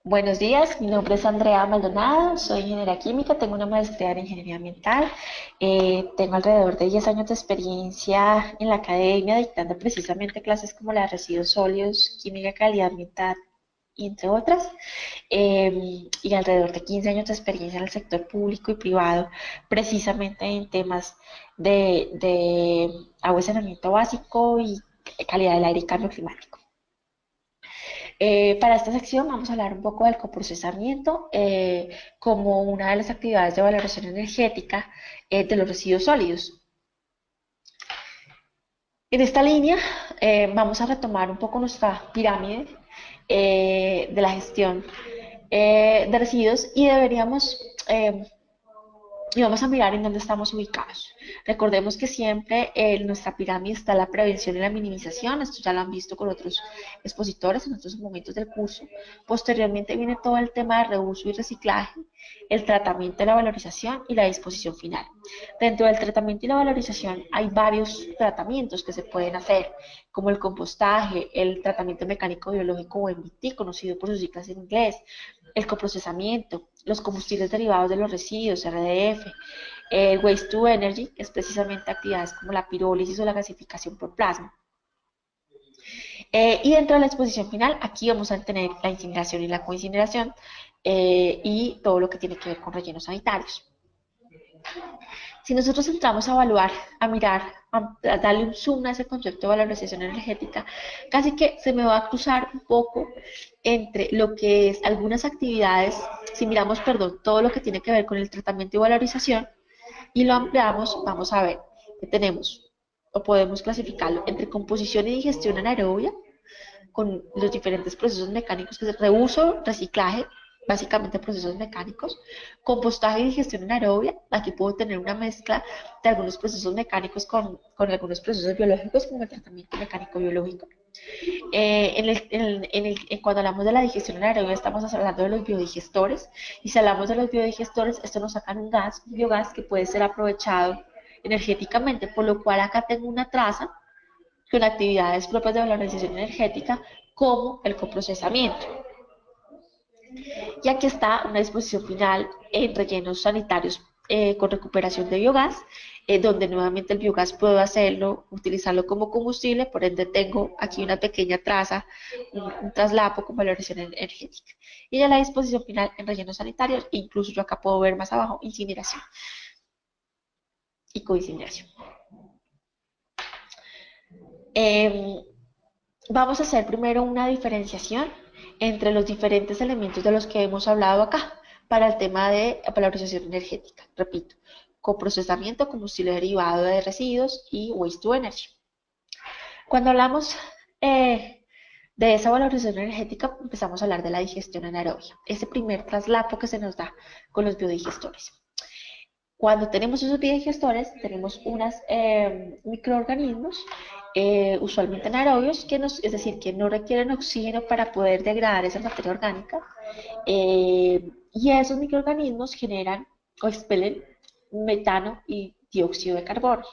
Buenos días, mi nombre es Andrea Maldonado, soy ingeniera química, tengo una maestría en ingeniería ambiental, tengo alrededor de 10 años de experiencia en la academia dictando precisamente clases como la de residuos sólidos, química, calidad ambiental y entre otras, y alrededor de 15 años de experiencia en el sector público y privado, precisamente en temas de agua y saneamiento básico y calidad del aire y cambio climático. Para esta sección vamos a hablar un poco del coprocesamiento como una de las actividades de valoración energética de los residuos sólidos. En esta línea vamos a retomar un poco nuestra pirámide de la gestión de residuos y y vamos a mirar en dónde estamos ubicados. Recordemos que siempre en nuestra pirámide está la prevención y la minimización, esto ya lo han visto con otros expositores en otros momentos del curso. Posteriormente viene todo el tema de reuso y reciclaje, el tratamiento, la valorización y la disposición final. Dentro del tratamiento y la valorización hay varios tratamientos que se pueden hacer, como el compostaje, el tratamiento mecánico biológico o MBT, conocido por sus siglas en inglés, el coprocesamiento, los combustibles derivados de los residuos, RDF, el Waste to Energy, que es precisamente actividades como la pirólisis o la gasificación por plasma. Y dentro de la exposición final, aquí vamos a tener la incineración y la coincineración y todo lo que tiene que ver con rellenos sanitarios. Si nosotros entramos a evaluar, a mirar, a darle un zoom a ese concepto de valorización energética, casi que se me va a cruzar un poco entre lo que es algunas actividades, si miramos, perdón, todo lo que tiene que ver con el tratamiento y valorización, y lo ampliamos, vamos a ver que tenemos, o podemos clasificarlo entre composición y digestión anaerobia, con los diferentes procesos mecánicos que es reuso, reciclaje, básicamente procesos mecánicos, compostaje y digestión anaerobia. Aquí puedo tener una mezcla de algunos procesos mecánicos con algunos procesos biológicos, como el tratamiento mecánico biológico. Cuando hablamos de la digestión anaerobia, estamos hablando de los biodigestores. Y si hablamos de los biodigestores, esto nos sacan un gas, un biogás que puede ser aprovechado energéticamente, por lo cual acá tengo una traza con actividades propias de valorización energética como el coprocesamiento. Y aquí está una disposición final en rellenos sanitarios con recuperación de biogás, donde nuevamente el biogás puedo hacerlo, utilizarlo como combustible, por ende tengo aquí una pequeña traza, un traslapo con valoración energética. Y ya la disposición final en rellenos sanitarios, incluso yo acá puedo ver más abajo incineración y coincineración. Eh, Vamos a hacer primero una diferenciación entre los diferentes elementos de los que hemos hablado acá para el tema de valorización energética. Repito, coprocesamiento, combustible derivado de residuos y waste to energy. Cuando hablamos de esa valorización energética, empezamos a hablar de la digestión anaerobia, ese primer traslapo que se nos da con los biodigestores. Cuando tenemos esos biodigestores, tenemos unos microorganismos, usualmente anaerobios, es decir, que no requieren oxígeno para poder degradar esa materia orgánica, y esos microorganismos generan o expelen metano y dióxido de carbono.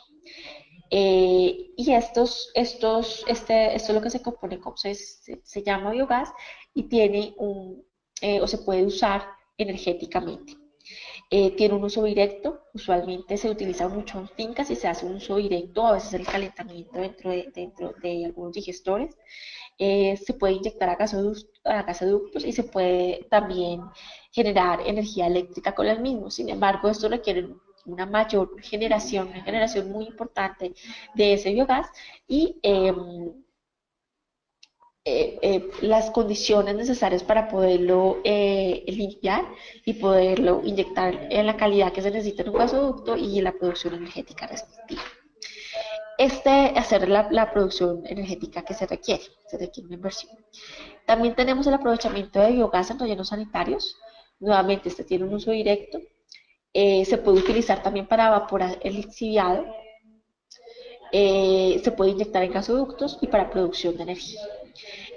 Y esto es lo que se compone, se llama biogás y tiene o se puede usar energéticamente. Tiene un uso directo, usualmente se utiliza mucho en fincas y se hace un uso directo, a veces el calentamiento dentro de algunos digestores. Se puede inyectar a gasoductos y se puede también generar energía eléctrica con el mismo. Sin embargo, esto requiere una generación muy importante de ese biogás y las condiciones necesarias para poderlo limpiar y poderlo inyectar en la calidad que se necesita en un gasoducto y en la producción energética respectiva. Hacer la producción energética que se requiere una inversión. También tenemos el aprovechamiento de biogás en rellenos sanitarios. Nuevamente, este tiene un uso directo. Se puede utilizar también para evaporar el lixiviado. Se puede inyectar en gasoductos y para producción de energía.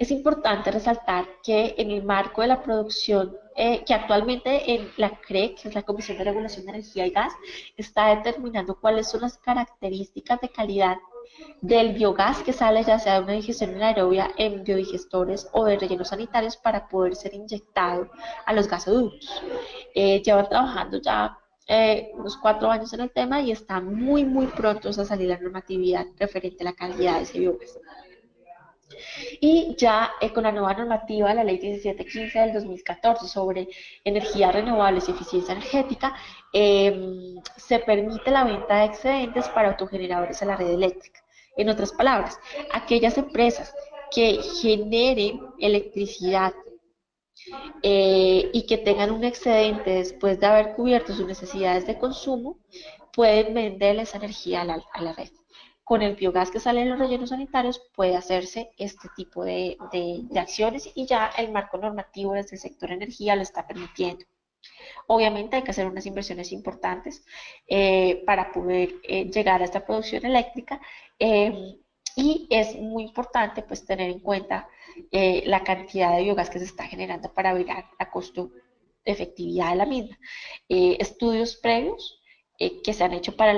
Es importante resaltar que en el marco de la producción, que actualmente en la CRE, que es la Comisión de Regulación de Energía y Gas, está determinando cuáles son las características de calidad del biogás que sale ya sea de una digestión anaerobia en biodigestores o de rellenos sanitarios para poder ser inyectado a los gasoductos. Llevan trabajando ya unos 4 años en el tema y están muy prontos a salir la normatividad referente a la calidad de ese biogás. Y ya con la nueva normativa, la ley 1715 del 2014 sobre energías renovables y eficiencia energética, se permite la venta de excedentes para autogeneradores a la red eléctrica. En otras palabras, aquellas empresas que generen electricidad y que tengan un excedente después de haber cubierto sus necesidades de consumo, pueden venderle esa energía a la red. Con el biogás que sale en los rellenos sanitarios puede hacerse este tipo de acciones y ya el marco normativo desde el sector energía lo está permitiendo. Obviamente hay que hacer unas inversiones importantes para poder llegar a esta producción eléctrica y es muy importante pues tener en cuenta la cantidad de biogás que se está generando para ver a costo de efectividad de la misma. Estudios previos que se han hecho para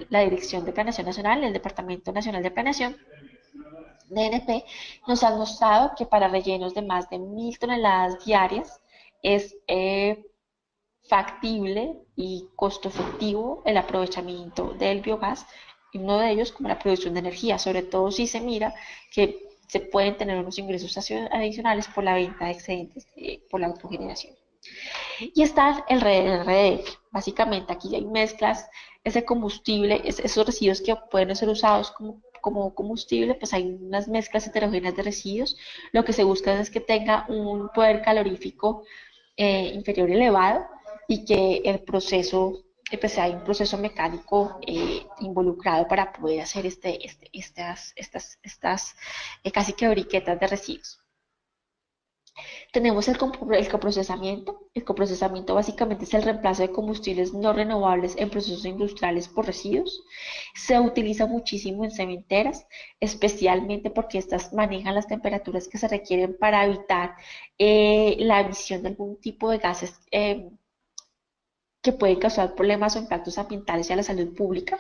la Dirección de Planeación Nacional, el Departamento Nacional de Planeación, DNP, nos han mostrado que para rellenos de más de 1.000 toneladas diarias es factible y costo efectivo el aprovechamiento del biogás, y uno de ellos como la producción de energía, sobre todo si se mira que se pueden tener unos ingresos adicionales por la venta de excedentes por la autogeneración. Y está el RDF. Básicamente aquí hay mezclas, ese combustible, esos residuos que pueden ser usados como combustible, pues hay unas mezclas heterogéneas de residuos. Lo que se busca es que tenga un poder calorífico inferior elevado y que el proceso, pues hay un proceso mecánico involucrado para poder hacer estas casi que briquetas de residuos. Tenemos el coprocesamiento. El coprocesamiento básicamente es el reemplazo de combustibles no renovables en procesos industriales por residuos. Se utiliza muchísimo en cementeras, especialmente porque estas manejan las temperaturas que se requieren para evitar la emisión de algún tipo de gases que pueden causar problemas o impactos ambientales y a la salud pública.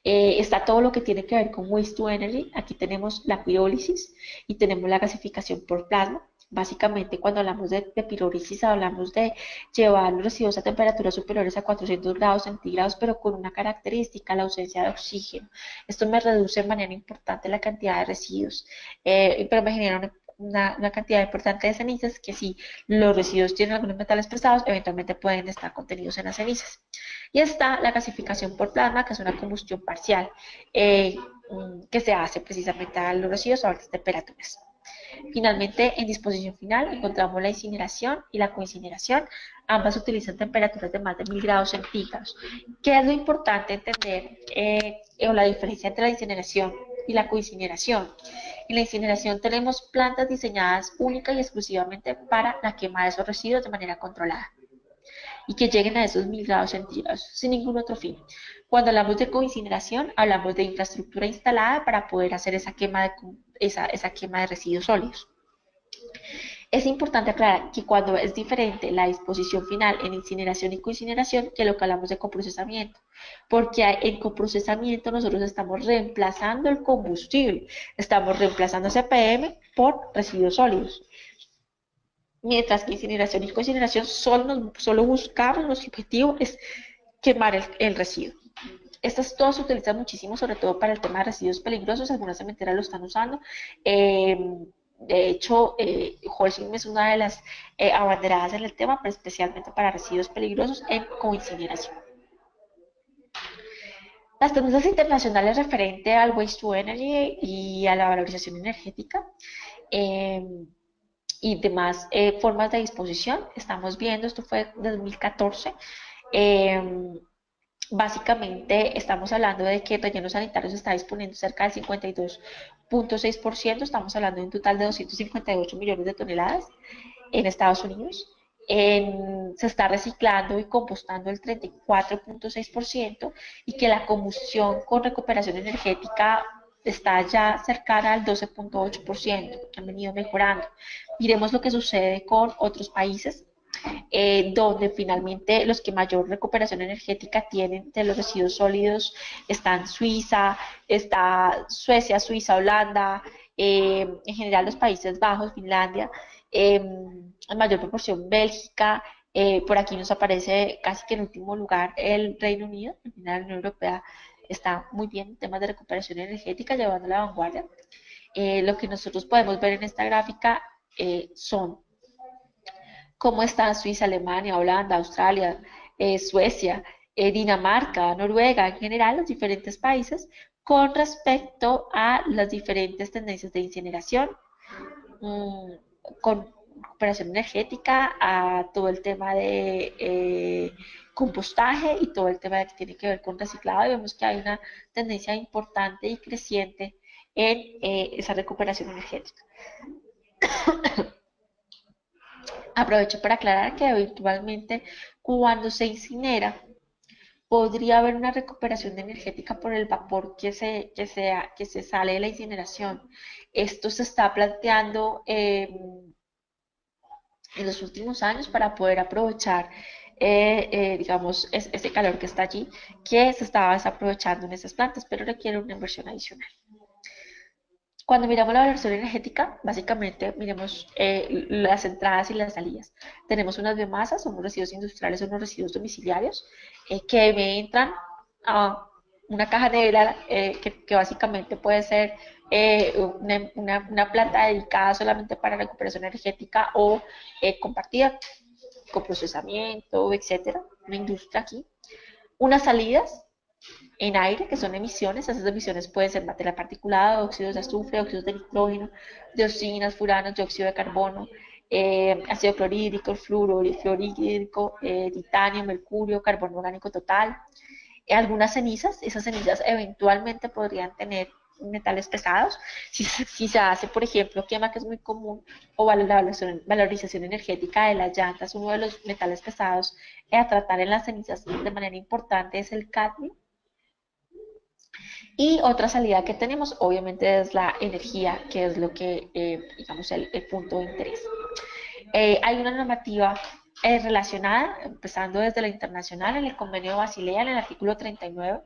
Está todo lo que tiene que ver con Waste to Energy. Aquí tenemos la pirólisis y tenemos la gasificación por plasma. Básicamente, cuando hablamos de pirólisis, hablamos de llevar los residuos a temperaturas superiores a 400 grados centígrados, pero con una característica, la ausencia de oxígeno. Esto me reduce de manera importante la cantidad de residuos, pero me genera una cantidad importante de cenizas que si los residuos tienen algunos metales pesados, eventualmente pueden estar contenidos en las cenizas. Y está la gasificación por plasma, que es una combustión parcial que se hace precisamente a los residuos a altas temperaturas. Finalmente, en disposición final encontramos la incineración y la coincineración. Ambas utilizan temperaturas de más de 1.000 grados centígrados. ¿Qué es lo importante entender o la diferencia entre la incineración y la coincineración? En la incineración tenemos plantas diseñadas única y exclusivamente para la quema de esos residuos de manera controlada y que lleguen a esos 1.000 grados centígrados sin ningún otro fin. Cuando hablamos de coincineración, hablamos de infraestructura instalada para poder hacer esa quema de residuos sólidos. Es importante aclarar que cuando es diferente la disposición final en incineración y coincineración que lo que hablamos de coprocesamiento, porque en coprocesamiento nosotros estamos reemplazando el combustible, estamos reemplazando CPM por residuos sólidos. Mientras que incineración y coincineración solo buscamos, nuestro objetivo es quemar el residuo. Estas todas se utilizan muchísimo, sobre todo para el tema de residuos peligrosos, algunas cementeras lo están usando. De hecho, Holcim es una de las abanderadas en el tema, pero especialmente para residuos peligrosos en coincineración. Las tendencias internacionales referente al Waste to Energy y a la valorización energética y demás formas de disposición. Estamos viendo, esto fue en 2014, básicamente estamos hablando de que el relleno sanitario se está disponiendo cerca del 52.6%, estamos hablando de un total de 258 millones de toneladas en Estados Unidos. Se está reciclando y compostando el 34.6% y que la combustión con recuperación energética está ya cercana al 12.8%, que han venido mejorando. Miremos lo que sucede con otros países. donde finalmente los que mayor recuperación energética tienen de los residuos sólidos están Suiza, está Suecia, Suiza, Holanda, en general los Países Bajos, Finlandia, en mayor proporción Bélgica, por aquí nos aparece casi que en último lugar el Reino Unido. En general la Unión Europea está muy bien en temas de recuperación energética, llevando la vanguardia. Lo que nosotros podemos ver en esta gráfica son cómo están Suiza, Alemania, Holanda, Australia, Suecia, Dinamarca, Noruega, en general los diferentes países con respecto a las diferentes tendencias de incineración, mmm, con recuperación energética, a todo el tema de compostaje y todo el tema que tiene que ver con reciclado, y vemos que hay una tendencia importante y creciente en esa recuperación energética. Aprovecho para aclarar que habitualmente cuando se incinera podría haber una recuperación energética por el vapor que se sale de la incineración. Esto se está planteando en los últimos años para poder aprovechar, digamos, ese calor que está allí, que se estaba desaprovechando en esas plantas, pero requiere una inversión adicional. Cuando miramos la valoración energética, básicamente miremos las entradas y las salidas. Tenemos unas biomasas, son unos residuos industriales, son unos residuos domiciliarios que entran a una caja negra que básicamente puede ser una planta dedicada solamente para recuperación energética o compartida con procesamiento, etcétera, una industria aquí. Unas salidas en aire, que son emisiones. Esas emisiones pueden ser materia particulada, óxidos de azufre, óxidos de nitrógeno, dioxinas, furanos, dióxido de carbono, ácido clorhídrico, fluoro, fluorhídrico, titanio, mercurio, carbono orgánico total. Algunas cenizas, esas cenizas eventualmente podrían tener metales pesados, si se hace, por ejemplo, quema, que es muy común, o valorización energética de las llantas. Uno de los metales pesados a tratar en las cenizas de manera importante es el cadmio. Y otra salida que tenemos, obviamente, es la energía, que es lo que, digamos, el punto de interés. Hay una normativa relacionada, empezando desde la internacional, en el convenio de Basilea, en el artículo 39,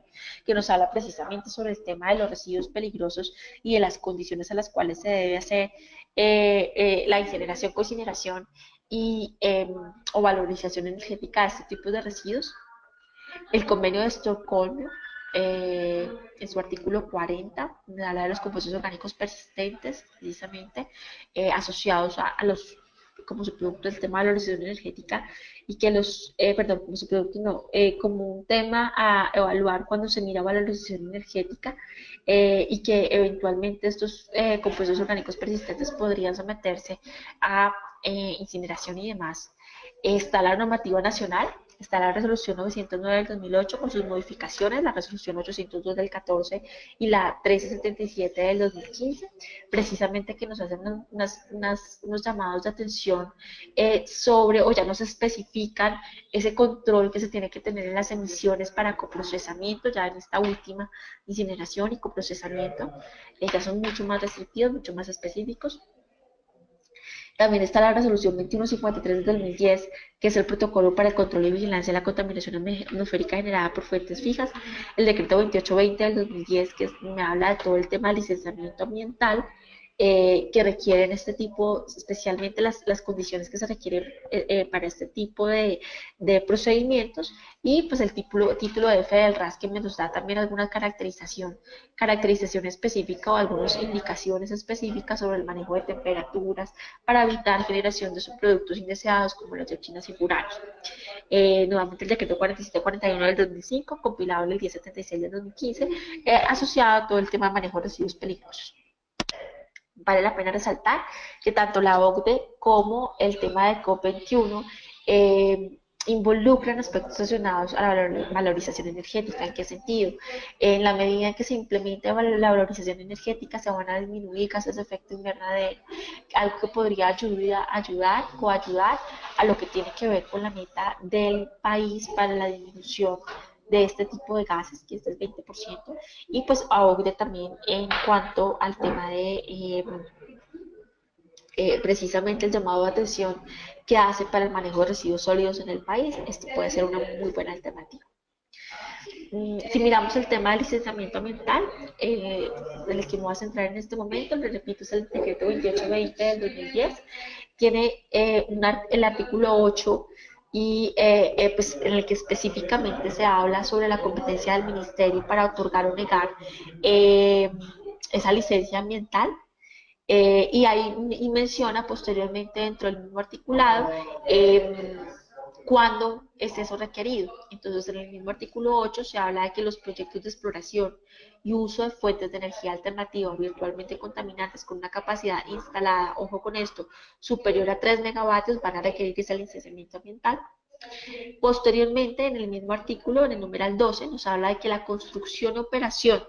que nos habla precisamente sobre el tema de los residuos peligrosos y de las condiciones a las cuales se debe hacer la incineración, coincineración y o valorización energética de este tipo de residuos. El convenio de Estocolmo, en su artículo 40, habla de los compuestos orgánicos persistentes, precisamente, asociados a los como su producto el tema de la valorización energética, y que perdón, como su producto no, como un tema a evaluar cuando se mira valorización energética, y que eventualmente estos compuestos orgánicos persistentes podrían someterse a incineración y demás. Está la normativa nacional, está la resolución 909 del 2008 con sus modificaciones, la resolución 802 del 14 y la 1377 del 2015, precisamente que nos hacen unos llamados de atención sobre, o ya nos especifican ese control que se tiene que tener en las emisiones para coprocesamiento, ya en esta última incineración y coprocesamiento, ya son mucho más restrictivos, mucho más específicos. También está la resolución 2153 del 2010, que es el protocolo para el control y vigilancia de la contaminación atmosférica generada por fuentes fijas. El decreto 2820 del 2010, que me habla de todo el tema de licenciamiento ambiental, que requieren este tipo, especialmente las condiciones que se requieren para este tipo de procedimientos. Y pues el título de F del RAS, que me nos da también alguna caracterización específica o algunas indicaciones específicas sobre el manejo de temperaturas para evitar generación de subproductos indeseados como las dioxinas y furanos. Nuevamente el decreto 4741 del 2005, compilado en el 1076 del 2015, asociado a todo el tema de manejo de residuos peligrosos. Vale la pena resaltar que tanto la OCDE como el tema de COP21 involucran aspectos relacionados a la valorización energética. ¿En qué sentido? En la medida en que se implemente la valorización energética, se van a disminuir gases de efecto invernadero, algo que podría ayudar a lo que tiene que ver con la meta del país para la disminución de este tipo de gases, que es del 20%, y pues ahogue también en cuanto al tema de precisamente el llamado de atención que hace para el manejo de residuos sólidos en el país, esto puede ser una muy buena alternativa. Si miramos el tema del licenciamiento ambiental, en el que me voy a centrar en este momento, le repito, es el decreto 2820 del 2010, tiene el artículo 8 y pues, en el que específicamente se habla sobre la competencia del ministerio para otorgar o negar eh, esa licencia ambiental. Y menciona posteriormente dentro del mismo articulado cuándo es eso requerido. Entonces, en el mismo artículo 8 se habla de que los proyectos de exploración y uso de fuentes de energía alternativa virtualmente contaminantes con una capacidad instalada, ojo con esto, superior a 3 megavatios van a requerir ese licenciamiento ambiental. Posteriormente, en el mismo artículo, en el numeral 12, nos habla de que la construcción y operación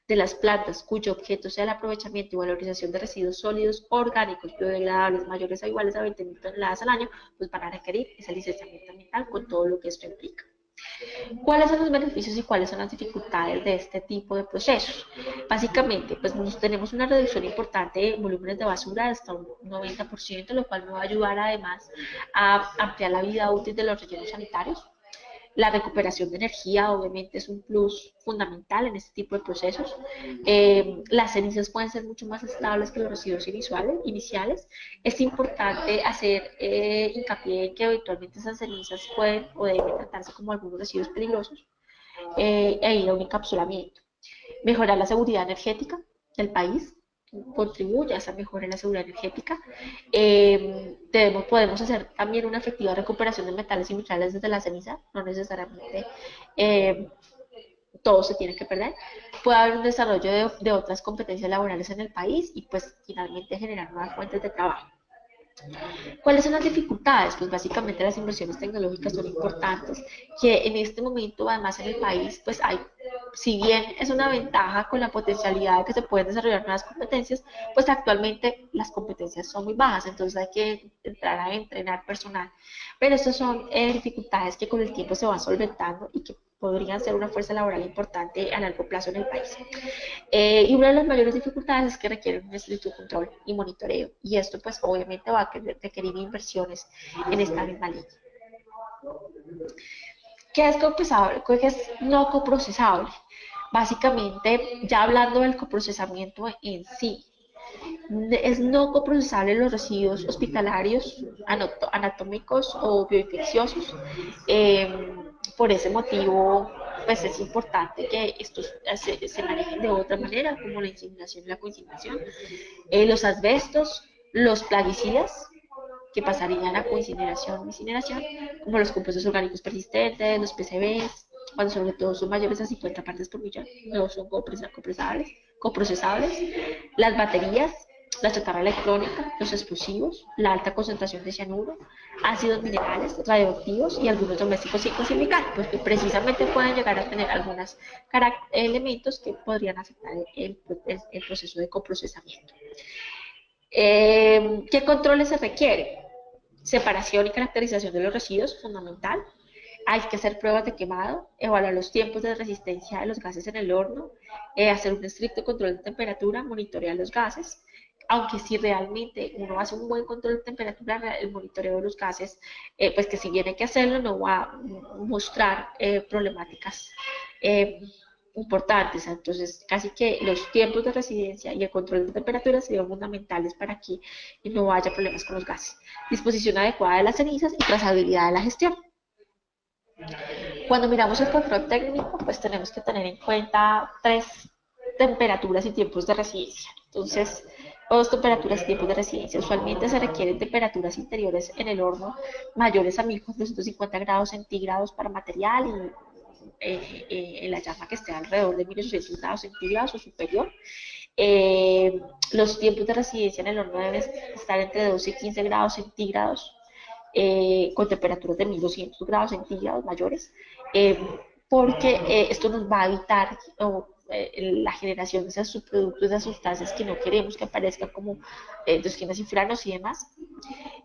de las plantas cuyo objeto sea el aprovechamiento y valorización de residuos sólidos orgánicos biodegradables mayores o iguales a 20.000 toneladas al año, pues van a requerir ese licenciamiento ambiental con todo lo que esto implica. ¿Cuáles son los beneficios y cuáles son las dificultades de este tipo de procesos? Básicamente, pues tenemos una reducción importante en volúmenes de basura de hasta un 90%, lo cual nos va a ayudar además a ampliar la vida útil de los rellenos sanitarios. La recuperación de energía obviamente es un plus fundamental en este tipo de procesos. Las cenizas pueden ser mucho más estables que los residuos iniciales. Es importante hacer hincapié en que eventualmente esas cenizas pueden o deben tratarse como algunos residuos peligrosos e ir a un encapsulamiento. Mejorar la seguridad energética del país contribuye a esa mejora en la seguridad energética. Podemos hacer también una efectiva recuperación de metales y minerales desde la ceniza, no necesariamente eh, todo se tiene que perder. Puede haber un desarrollo de otras competencias laborales en el país y pues finalmente generar nuevas fuentes de trabajo. ¿Cuáles son las dificultades? Pues básicamente las inversiones tecnológicas son importantes, que en este momento además en el país pues hay, si bien es una ventaja con la potencialidad de que se pueden desarrollar nuevas competencias, pues actualmente las competencias son muy bajas, entonces hay que entrar a entrenar personal. Pero estas son dificultades que con el tiempo se van solventando y que podrían ser una fuerza laboral importante a largo plazo en el país. Y una de las mayores dificultades es que requiere un estricto control y monitoreo. Y esto pues obviamente va a requerir inversiones en esta misma línea. ¿Qué es coprocesable? ¿Qué es no coprocesable? Básicamente, ya hablando del coprocesamiento en sí, es no coprocesable los residuos hospitalarios, anatómicos o bioinfecciosos. Por ese motivo, pues es importante que estos se manejen de otra manera, como la incineración y la coincineración. Los asbestos, los plaguicidas, que pasarían a coincineración o incineración, como los compuestos orgánicos persistentes, los PCBs, cuando sobre todo son mayores a 50 partes por millón, no son coprocesables, las baterías, la chatarra electrónica, los explosivos, la alta concentración de cianuro, ácidos minerales, radioactivos y algunos domésticos psicosímicos, pues que precisamente pueden llegar a tener algunos elementos que podrían afectar el proceso de coprocesamiento. ¿Qué controles se requieren? Separación y caracterización de los residuos, fundamental. Hay que hacer pruebas de quemado, evaluar los tiempos de resistencia de los gases en el horno, hacer un estricto control de temperatura, monitorear los gases. Aunque si realmente uno hace un buen control de temperatura, el monitoreo de los gases, pues que si bien hay que hacerlo, no va a mostrar problemáticas importantes. Entonces, casi que los tiempos de residencia y el control de temperatura serían fundamentales para que no haya problemas con los gases. Disposición adecuada de las cenizas y trazabilidad de la gestión. Cuando miramos el control técnico, pues tenemos que tener en cuenta 3 temperaturas y tiempos de residencia. Entonces, 2 temperaturas y tiempos de residencia. Usualmente se requieren temperaturas interiores en el horno mayores a 1450 grados centígrados para material y en la llama que esté alrededor de 1800 grados centígrados o superior. Los tiempos de residencia en el horno deben estar entre 12 y 15 grados centígrados, con temperaturas de 1200 grados centígrados mayores, eh, porque esto nos va a evitar la generación de esos subproductos, de sustancias que no queremos que aparezcan, como toxinas y furanos y demás.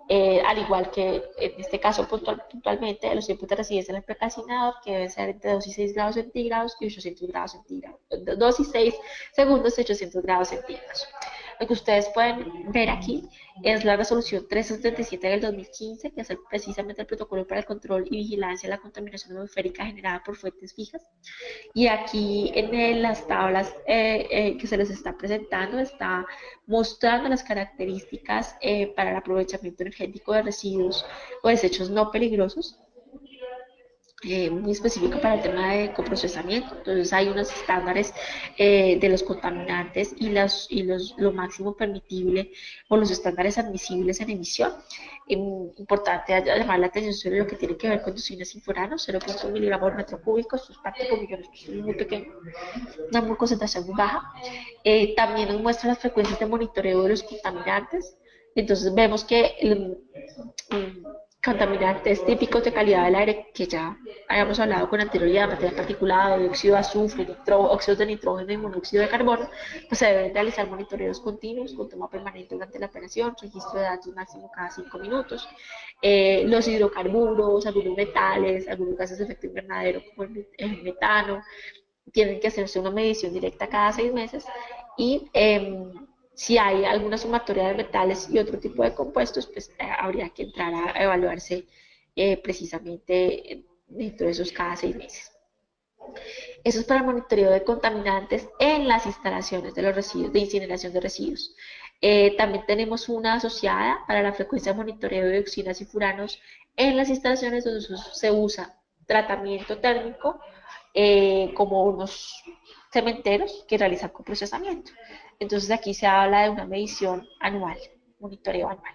Al igual que en este caso puntualmente los tiempos de residencia en el precalcinador, que deben ser entre 2 y 6 grados centígrados y 800 grados centígrados, 2 y 6 segundos y 800 grados centígrados. Lo que ustedes pueden ver aquí es la resolución 377 del 2015, que es precisamente el protocolo para el control y vigilancia de la contaminación atmosférica generada por fuentes fijas. Y aquí las tablas que se les está presentando está mostrando las características para el aprovechamiento energético de residuos o desechos no peligrosos, muy específico para el tema de coprocesamiento. Entonces hay unos estándares de los contaminantes lo máximo permitible o los estándares admisibles en emisión. Importante llamar la atención sobre lo que tiene que ver con toxinas y furanos, 0.1 miligramos por metro cúbico, esto es parte por millón, esto es muy pequeño, una concentración muy baja. También nos muestra las frecuencias de monitoreo de los contaminantes. Entonces vemos que contaminantes típicos de calidad del aire que ya habíamos hablado con anterioridad, materia particulada, dióxido de azufre, óxidos de nitrógeno y monóxido de carbono, pues se deben realizar monitoreos continuos con toma permanente durante la operación, registro de datos máximo cada 5 minutos. Los hidrocarburos, algunos metales, algunos gases de efecto invernadero como el metano, tienen que hacerse una medición directa cada 6 meses y si hay alguna sumatoria de metales y otro tipo de compuestos, pues habría que entrar a evaluarse precisamente dentro de esos cada 6 meses. Eso es para el monitoreo de contaminantes en las instalaciones de los residuos, de incineración de residuos. También tenemos una asociada para la frecuencia de monitoreo de dioxinas y furanos en las instalaciones donde se usa tratamiento térmico, como unos cementeros que realizan coprocesamiento. Entonces aquí se habla de una medición anual, monitoreo anual.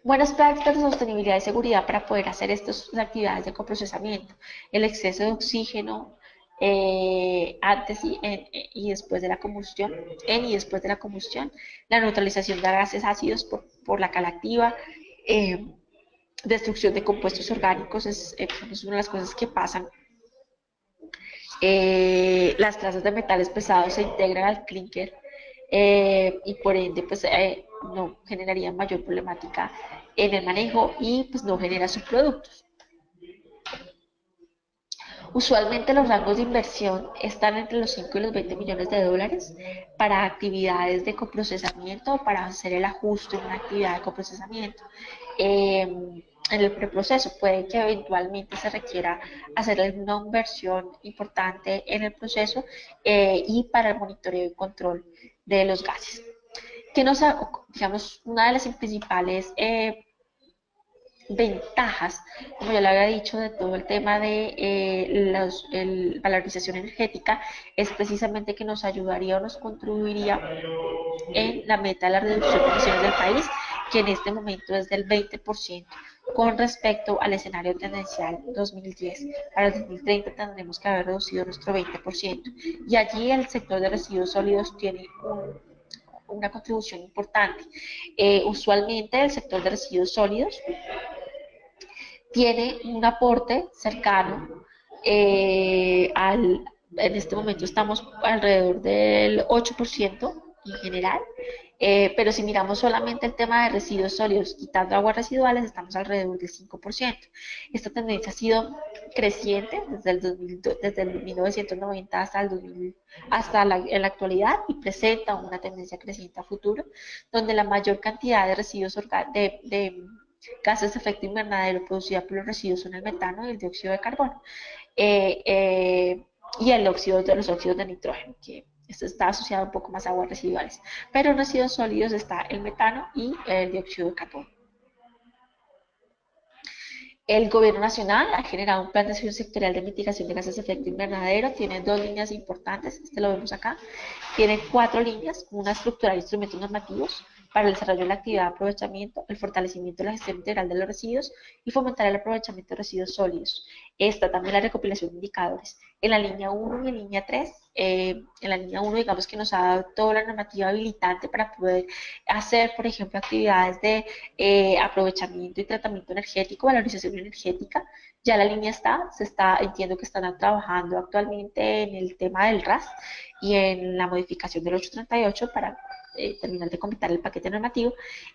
Buenas prácticas de sostenibilidad y seguridad para poder hacer estas actividades de coprocesamiento. El exceso de oxígeno antes y después de la combustión, y después de la combustión, la neutralización de gases ácidos por la cal activa, destrucción de compuestos orgánicos es una de las cosas que pasan. Las trazas de metales pesados se integran al clínker y por ende pues no generaría mayor problemática en el manejo y pues no genera subproductos. Usualmente los rangos de inversión están entre los 5 y los 20 millones de dólares para actividades de coprocesamiento o para hacer el ajuste en una actividad de coprocesamiento. En el preproceso puede que eventualmente se requiera hacer alguna inversión importante en el proceso y para el monitoreo y control de los gases. Que nos, digamos, una de las principales ventajas, como ya lo había dicho, de todo el tema de valorización energética, es precisamente que nos ayudaría o nos contribuiría en la meta de la reducción de emisiones del país, que en este momento es del 20% con respecto al escenario tendencial 2010. Para el 2030 tendremos que haber reducido nuestro 20%. Y allí el sector de residuos sólidos tiene una contribución importante. Usualmente el sector de residuos sólidos tiene un aporte cercano en este momento estamos alrededor del 8% en general, pero si miramos solamente el tema de residuos sólidos, quitando aguas residuales, estamos alrededor del 5%. Esta tendencia ha sido creciente desde el 1990 hasta el 2000, en la actualidad, y presenta una tendencia creciente a futuro, donde la mayor cantidad de residuos de gases de efecto invernadero producida por los residuos son el metano y el dióxido de carbono, y el óxido de los óxidos de nitrógeno, que esto está asociado un poco más a aguas residuales. Pero en residuos sólidos está el metano y el dióxido de carbono. El gobierno nacional ha generado un plan de acción sectorial de mitigación de gases de efecto invernadero. Tiene 2 líneas importantes, este lo vemos acá. Tiene 4 líneas, una estructural de instrumentos normativos para el desarrollo de la actividad de aprovechamiento, el fortalecimiento de la gestión integral de los residuos y fomentar el aprovechamiento de residuos sólidos. Está también la recopilación de indicadores. En la línea 1 y en línea 3, en la línea 1 digamos que nos ha dado toda la normativa habilitante para poder hacer, por ejemplo, actividades de aprovechamiento y tratamiento energético, valorización energética. Ya la línea entiendo que están trabajando actualmente en el tema del RAS y en la modificación del 838 para terminar de completar el paquete normativo.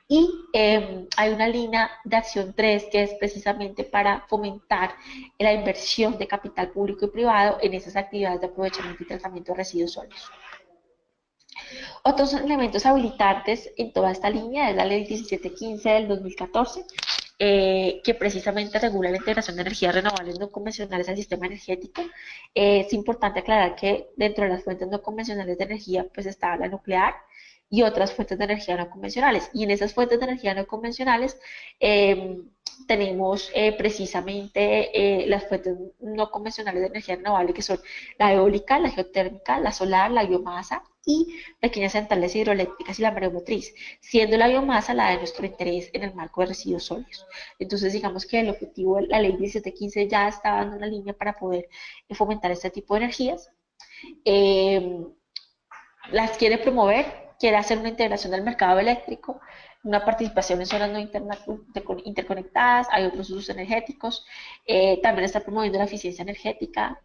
Y hay una línea de acción 3 que es precisamente para fomentar la inversión de capital público y privado en esas actividades de aprovechamiento y tratamiento de residuos sólidos. Otros elementos habilitantes en toda esta línea es la Ley 1715 del 2014, que precisamente regula la integración de energías renovables no convencionales al sistema energético. Es importante aclarar que dentro de las fuentes no convencionales de energía pues está la nuclear y otras fuentes de energía no convencionales. Y en esas fuentes de energía no convencionales eh, tenemos precisamente las fuentes no convencionales de energía renovable, que son la eólica, la geotérmica, la solar, la biomasa y pequeñas centrales hidroeléctricas y la mareomotriz, siendo la biomasa la de nuestro interés en el marco de residuos sólidos. Entonces, digamos que el objetivo de la ley 1715 ya está dando una línea para poder fomentar este tipo de energías. Eh, las quiere promover, quiere hacer una integración del mercado eléctrico, una participación en zonas no interconectadas, hay otros usos energéticos, también está promoviendo la eficiencia energética.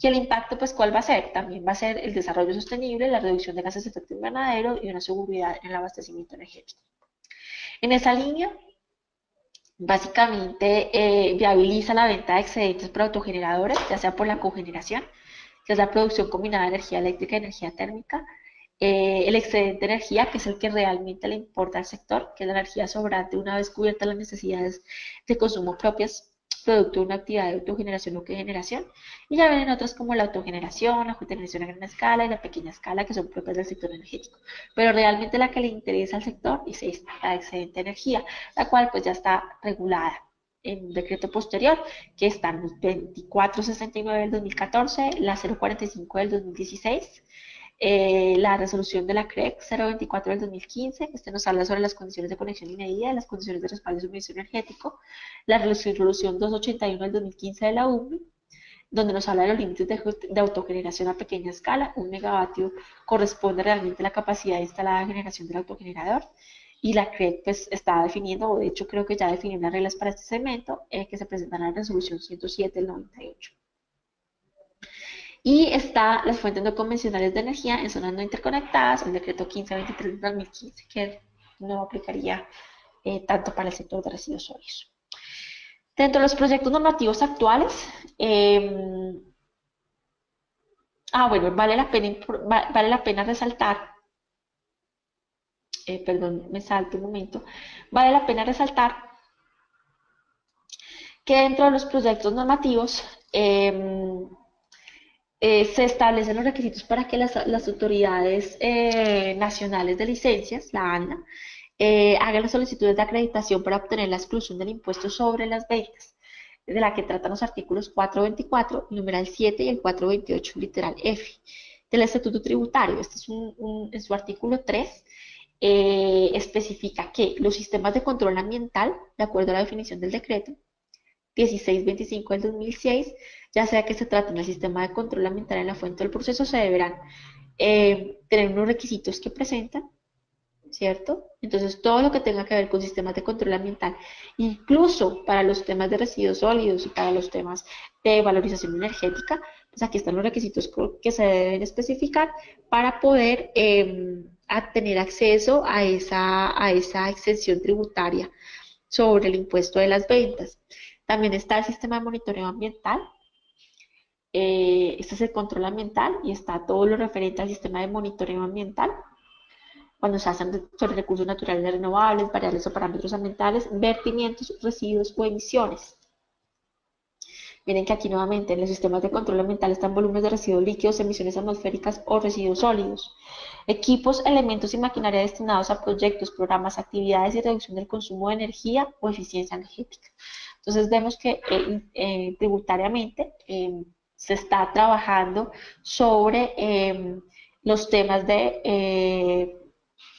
Y el impacto, pues, ¿cuál va a ser? También va a ser el desarrollo sostenible, la reducción de gases de efecto invernadero y una seguridad en el abastecimiento energético. En esa línea, básicamente, viabiliza la venta de excedentes por autogeneradores, ya sea por la cogeneración, que es la producción combinada de energía eléctrica y energía térmica, el excedente de energía, que es el que realmente le importa al sector, que es la energía sobrante una vez cubiertas las necesidades de consumo propias, producto de una actividad de autogeneración o cogeneración, y ya vienen otras como la autogeneración, la cogeneración a gran escala y la pequeña escala, que son propias del sector energético. Pero realmente la que le interesa al sector es esta, la excedente de energía, la cual pues ya está regulada en un decreto posterior, que están los 2469 del 2014, la 045 del 2016, la resolución de la CREC 024 del 2015, que nos habla sobre las condiciones de conexión y medida, las condiciones de respaldo y suministro energético, la resolución 281 del 2015 de la UMI, donde nos habla de los límites de autogeneración a pequeña escala. Un megavatio corresponde realmente a la capacidad instalada de generación del autogenerador. Y la CREC pues está definiendo, o de hecho creo que ya definió las reglas para este segmento, que se presentará en la resolución 107 del 98. Y está las fuentes no convencionales de energía en zonas no interconectadas, el decreto 1523 de 2015, que no aplicaría tanto para el sector de residuos sólidos. Dentro de los proyectos normativos actuales, bueno, vale la pena resaltar, perdón, me salto un momento, vale la pena resaltar que dentro de los proyectos normativos se establecen los requisitos para que las autoridades nacionales de licencias, la ANLA, hagan las solicitudes de acreditación para obtener la exclusión del impuesto sobre las ventas, de la que tratan los artículos 424, numeral 7 y el 428, literal F, del Estatuto Tributario. Este es en su artículo 3, especifica que los sistemas de control ambiental, de acuerdo a la definición del decreto 1625 del 2006, ya sea que se trate de un sistema de control ambiental en la fuente del proceso, se deberán tener unos requisitos que presentan, ¿cierto? Entonces, todo lo que tenga que ver con sistemas de control ambiental, incluso para los temas de residuos sólidos y para los temas de valorización energética, pues aquí están los requisitos que se deben especificar para poder tener acceso a esa exención tributaria sobre el impuesto de las ventas. También está el sistema de monitoreo ambiental. Este es el control ambiental y está todo lo referente al sistema de monitoreo ambiental, cuando se hacen sobre recursos naturales renovables, variables o parámetros ambientales, vertimientos, residuos o emisiones. Miren que aquí nuevamente en los sistemas de control ambiental están volúmenes de residuos líquidos, emisiones atmosféricas o residuos sólidos. Equipos, elementos y maquinaria destinados a proyectos, programas, actividades y reducción del consumo de energía o eficiencia energética. Entonces vemos que tributariamente se está trabajando sobre los temas de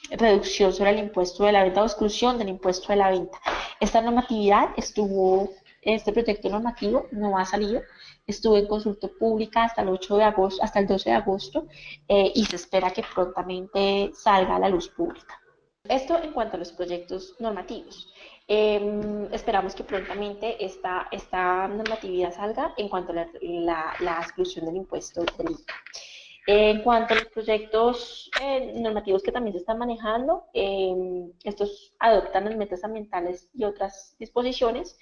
reducción sobre el impuesto de la venta o exclusión del impuesto de la venta. Esta normatividad este proyecto normativo no ha salido, estuvo en consulta pública hasta el 8 de agosto, hasta el 12 de agosto, y se espera que prontamente salga a la luz pública. Esto en cuanto a los proyectos normativos. Esperamos que prontamente esta normatividad salga en cuanto a la exclusión del impuesto del IVA. En cuanto a los proyectos normativos que también se están manejando, estos adoptan las metas ambientales y otras disposiciones,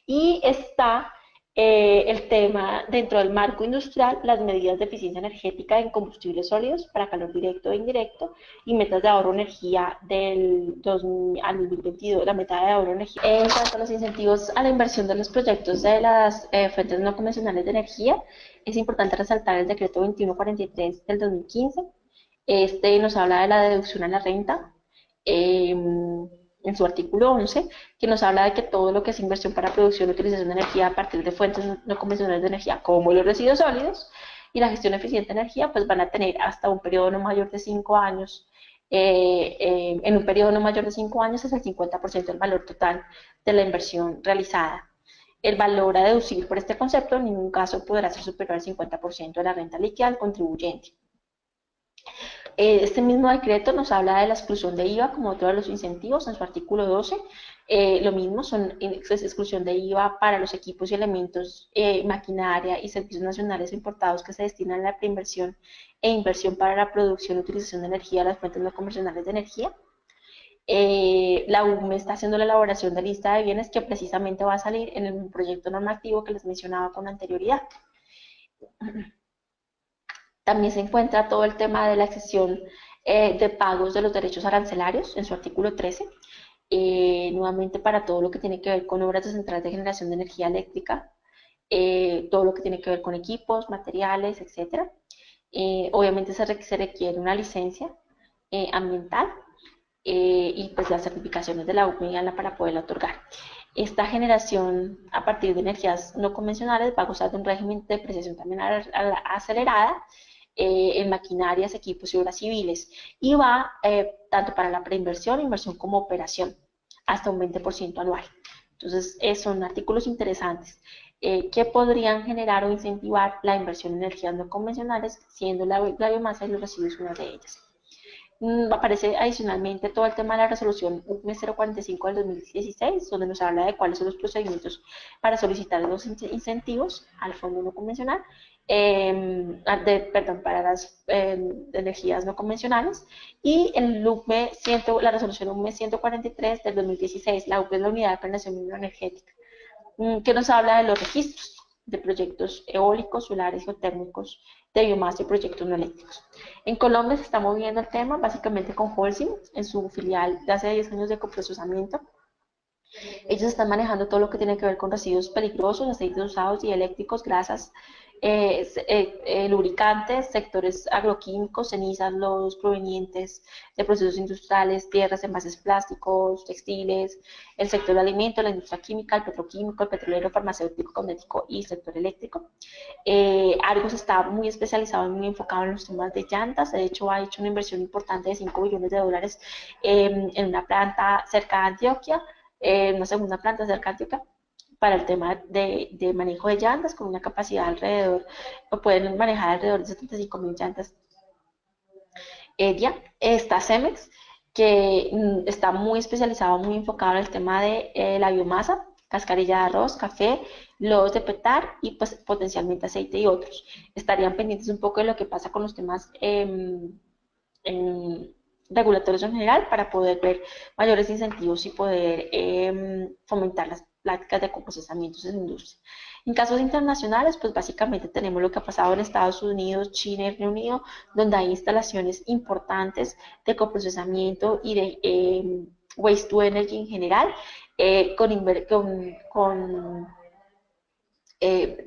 y está El tema dentro del marco industrial, las medidas de eficiencia energética en combustibles sólidos para calor directo e indirecto y metas de ahorro de energía del 2000 al 2022, la meta de ahorro de energía. En cuanto a los incentivos a la inversión de los proyectos de las fuentes no convencionales de energía, es importante resaltar el decreto 2143 del 2015. Este nos habla de la deducción a la renta. Eh, en su artículo 11, que nos habla de que todo lo que es inversión para producción y utilización de energía a partir de fuentes no convencionales de energía, como los residuos sólidos y la gestión eficiente de energía, pues van a tener hasta un periodo no mayor de 5 años. En un periodo no mayor de 5 años es el 50% del valor total de la inversión realizada. El valor a deducir por este concepto en ningún caso podrá ser superior al 50% de la renta líquida al contribuyente. Este mismo decreto nos habla de la exclusión de IVA como otro de los incentivos en su artículo 12. Lo mismo, es exclusión de IVA para los equipos y elementos, maquinaria y servicios nacionales importados que se destinan a la preinversión e inversión para la producción y utilización de energía de las fuentes no convencionales de energía. La UME está haciendo la elaboración de lista de bienes que precisamente va a salir en el proyecto normativo que les mencionaba con anterioridad. También se encuentra todo el tema de la excepción de pagos de los derechos arancelarios en su artículo 13, nuevamente para todo lo que tiene que ver con obras de centrales de generación de energía eléctrica, todo lo que tiene que ver con equipos, materiales, etc. Obviamente se requiere una licencia ambiental y pues las certificaciones de la UME para poderla otorgar. Esta generación a partir de energías no convencionales va a gozar de un régimen de depreciación también acelerada en maquinarias, equipos y obras civiles y va tanto para la preinversión, inversión como operación hasta un 20% anual. Entonces, son artículos interesantes que podrían generar o incentivar la inversión en energías no convencionales, siendo la biomasa y los residuos una de ellas. Aparece adicionalmente todo el tema de la resolución UME 045 del 2016, donde nos habla de cuáles son los procedimientos para solicitar los incentivos al fondo no convencional, para las energías no convencionales, y la resolución UME 143 del 2016, la UME es la Unidad de Planeación Microenergética, que nos habla de los registros de proyectos eólicos, solares, geotérmicos, de biomasa y proyectos no eléctricos. En Colombia se está moviendo el tema básicamente con Holcim en su filial de hace 10 años de coprocesamiento. Ellos están manejando todo lo que tiene que ver con residuos peligrosos, aceites usados y eléctricos, grasas, lubricantes, sectores agroquímicos, cenizas, lodos provenientes de procesos industriales, tierras, envases plásticos, textiles, el sector de alimentos, la industria química, el petroquímico, el petrolero, farmacéutico, cosmético y sector eléctrico. Argos está muy especializado y muy enfocado en los temas de llantas. De hecho, ha hecho una inversión importante de 5 billones de dólares en una planta cerca de Antioquia, una segunda planta cerca de Antioquia, para el tema de manejo de llantas con una capacidad alrededor, o pueden manejar alrededor de 75.000 llantas. Está Cemex, que está muy especializado, muy enfocado en el tema de la biomasa, cascarilla de arroz, café, lodos de petar y pues potencialmente aceite y otros. Estarían pendientes un poco de lo que pasa con los temas regulatorios en general para poder ver mayores incentivos y poder fomentar las prácticas de coprocesamiento en la industria. En casos internacionales, pues básicamente tenemos lo que ha pasado en Estados Unidos, China y Reino Unido, donde hay instalaciones importantes de coprocesamiento y de waste to energy en general,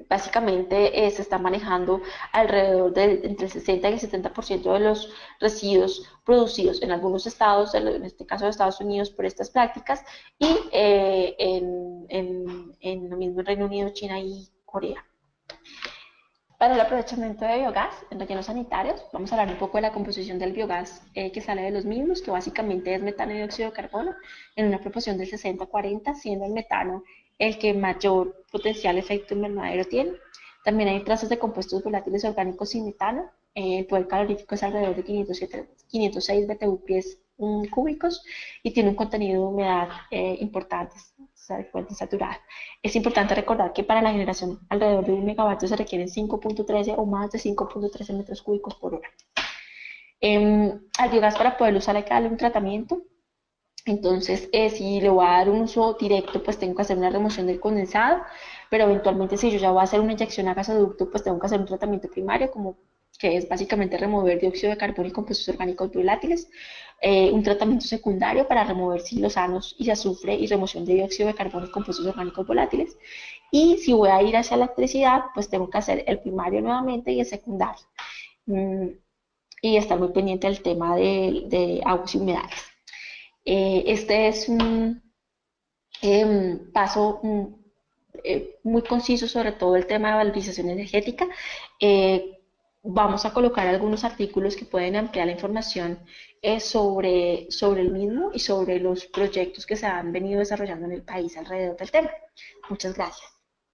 básicamente se está manejando alrededor de entre el 60 y el 70% de los residuos producidos en algunos estados, en este caso de Estados Unidos, por estas prácticas, y en lo mismo en Reino Unido, China y Corea. Para el aprovechamiento de biogás en rellenos sanitarios, vamos a hablar un poco de la composición del biogás que sale de los mismos, que básicamente es metano y dióxido de carbono, en una proporción del 60-40, siendo el metano el que mayor potencial efecto invernadero tiene. También hay trazas de compuestos volátiles orgánicos sin metano. El poder calorífico es alrededor de 506 BTU-pies cúbicos y tiene un contenido de humedad importante, fuente saturada. Es importante recordar que para la generación alrededor de 1 megavatio se requieren 5.13 o más de 5.13 metros cúbicos por hora. Al biogás, para poder usar hay que darle un tratamiento Entonces, si le voy a dar un uso directo, pues tengo que hacer una remoción del condensado, pero eventualmente si yo ya voy a hacer una inyección a gasoducto, pues tengo que hacer un tratamiento primario, como que es básicamente remover dióxido de carbono y compuestos orgánicos volátiles, un tratamiento secundario para remover silosanos y azufre y remoción de dióxido de carbono y compuestos orgánicos volátiles, y si voy a ir hacia electricidad, pues tengo que hacer el primario nuevamente y el secundario. Mm, y estar muy pendiente del tema de aguas y humedales. Este es un paso muy conciso sobre todo el tema de valorización energética. Eh, Vamos a colocar algunos artículos que pueden ampliar la información sobre el mismo y sobre los proyectos que se han venido desarrollando en el país alrededor del tema. Muchas gracias.